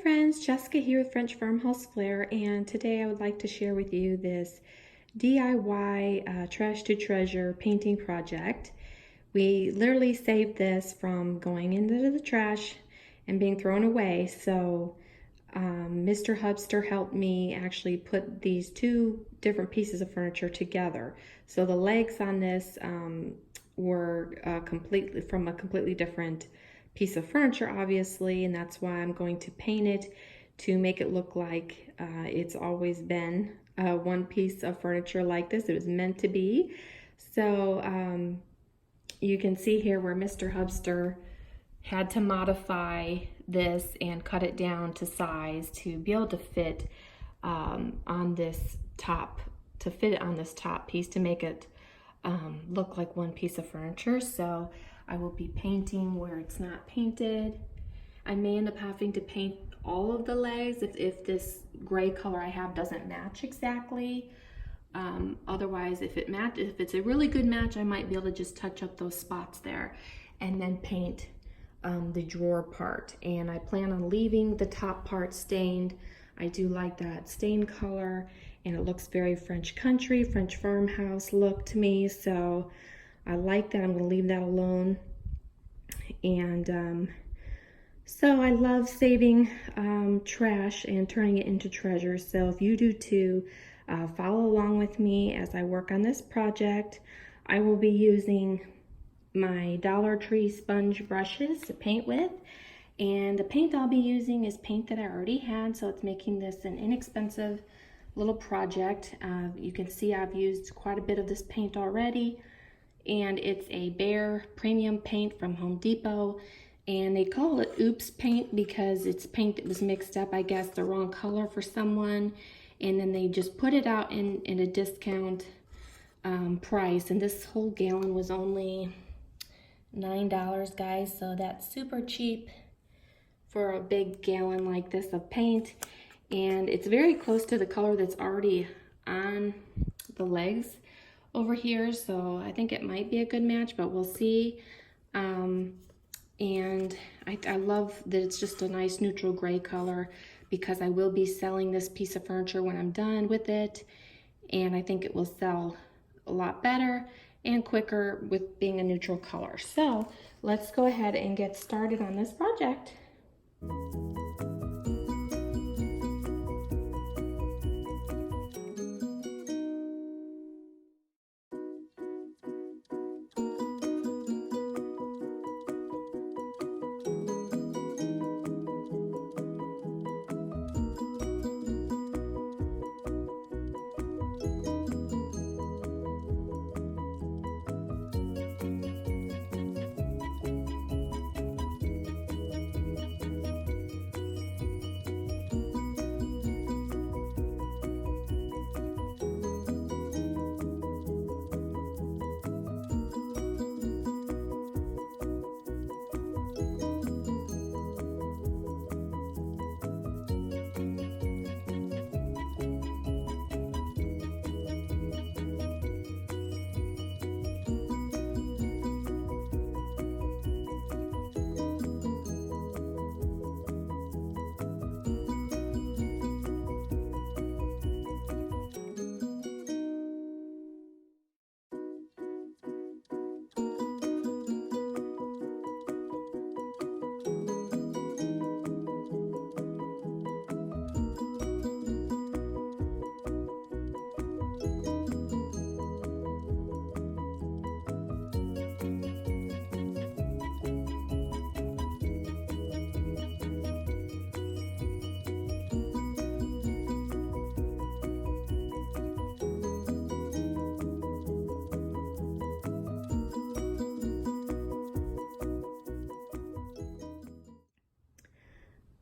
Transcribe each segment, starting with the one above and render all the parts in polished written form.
friends, Jessica here with Farmhouse Flair, and today I would like to share with you this DIY Trash to Treasure painting project. We literally saved this from going into the trash and being thrown away, so Mr. Hubster helped me actually put these two different pieces of furniture together. So the legs on this were completely from a completely different piece of furniture, obviously, and that's why I'm going to paint it to make it look like it's always been one piece of furniture like this. It was meant to be. So you can see here where Mr. Hubster had to modify this and cut it down to size to be able to fit on this top, piece to make it look like one piece of furniture. So I will be painting where it's not painted. I may end up having to paint all of the legs if this gray color I have doesn't match exactly. Otherwise, if it's a really good match, I might be able to just touch up those spots there and then paint the drawer part. And I plan on leaving the top part stained. I do like that stained color, and it looks very French country, French farmhouse look to me. So I like that. I'm going to leave that alone. And so I love saving trash and turning it into treasure. So if you do too, follow along with me as I work on this project. I will be using my Dollar Tree sponge brushes to paint with. And the paint I'll be using is paint that I already had, so it's making this an inexpensive little project. You can see I've used quite a bit of this paint already, and it's a Behr premium paint from Home Depot, and they call it oops paint because it's paint that was mixed up, I guess, the wrong color for someone, and then they just put it out in a discount price, and this whole gallon was only $9, guys, so that's super cheap for a big gallon like this of paint. And it's very close to the color that's already on the legs over here, so I think it might be a good match, but we'll see. And I love that it's just a nice neutral gray color because I will be selling this piece of furniture when I'm done with it, and I think it will sell a lot better and quicker with being a neutral color. So let's go ahead and get started on this project.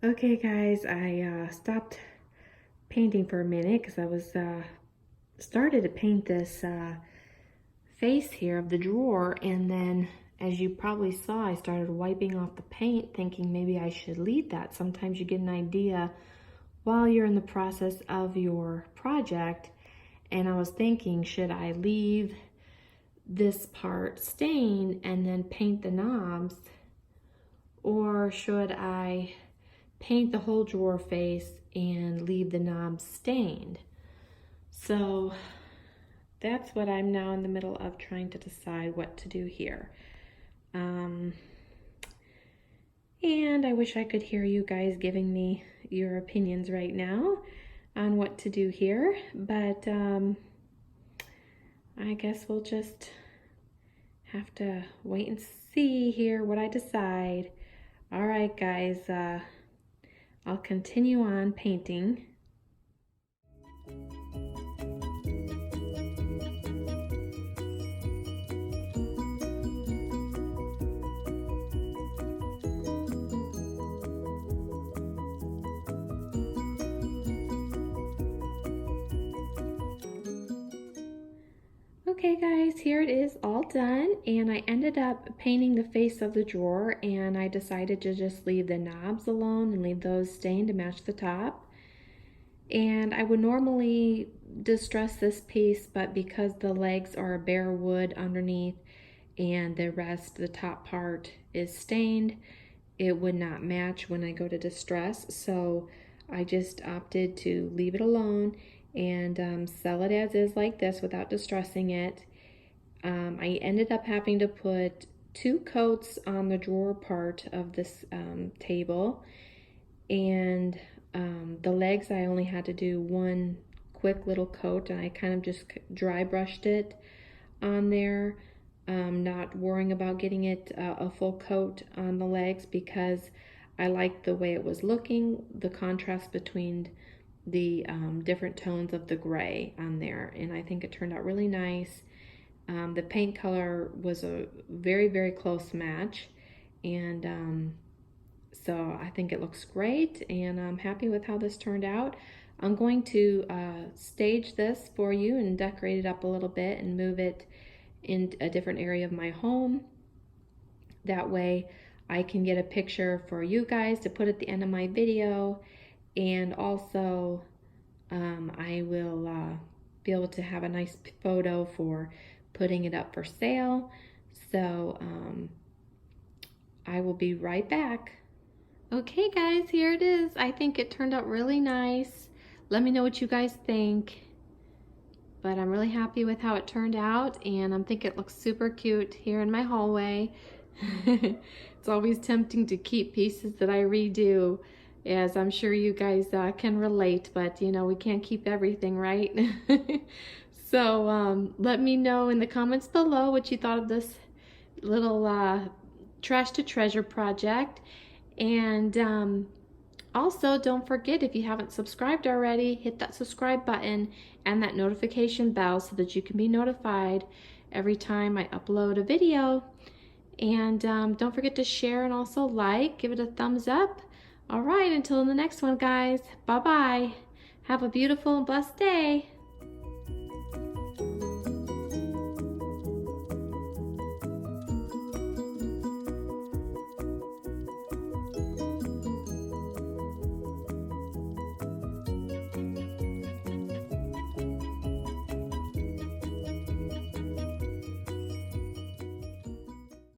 Okay guys, I stopped painting for a minute because I was started to paint this face here of the drawer, and then as you probably saw, I started wiping off the paint thinking maybe I should leave that. Sometimes you get an idea while you're in the process of your project, and I was thinking, should I leave this part stained and then paint the knobs, or should I paint the whole drawer face and leave the knobs stained. So that's what I'm now in the middle of trying to decide what to do here. And I wish I could hear you guys giving me your opinions right now on what to do here, but I guess we'll just have to wait and see here what I decide. All right, guys, I'll continue on painting. Okay guys, here it is all done, and I ended up painting the face of the drawer, and I decided to just leave the knobs alone and leave those stained to match the top. And I would normally distress this piece, but because the legs are bare wood underneath and the rest, the top part, is stained, it would not match when I go to distress. So I just opted to leave it alone and sell it as is like this without distressing it. I ended up having to put 2 coats on the drawer part of this table, and the legs I only had to do 1 quick little coat, and I kind of just dry brushed it on there, not worrying about getting it a full coat on the legs because I liked the way it was looking, the contrast between the different tones of the gray on there, and I think it turned out really nice. The paint color was a very, very close match, and so I think it looks great, and I'm happy with how this turned out. I'm going to stage this for you and decorate it up a little bit and move it in a different area of my home. That way I can get a picture for you guys to put at the end of my video, and also I will be able to have a nice photo for putting it up for sale. So I will be right back. Okay guys, here it is. I think it turned out really nice. Let me know what you guys think. But I'm really happy with how it turned out, and I think it looks super cute here in my hallway. It's always tempting to keep pieces that I redo, as I'm sure you guys can relate, but you know, we can't keep everything, right? So let me know in the comments below what you thought of this little trash to treasure project. And also, don't forget, if you haven't subscribed already, hit that subscribe button and that notification bell so that you can be notified every time I upload a video. And don't forget to share and also like, give it a thumbs up. All right, until the next one, guys. Bye-bye. Have a beautiful and blessed day.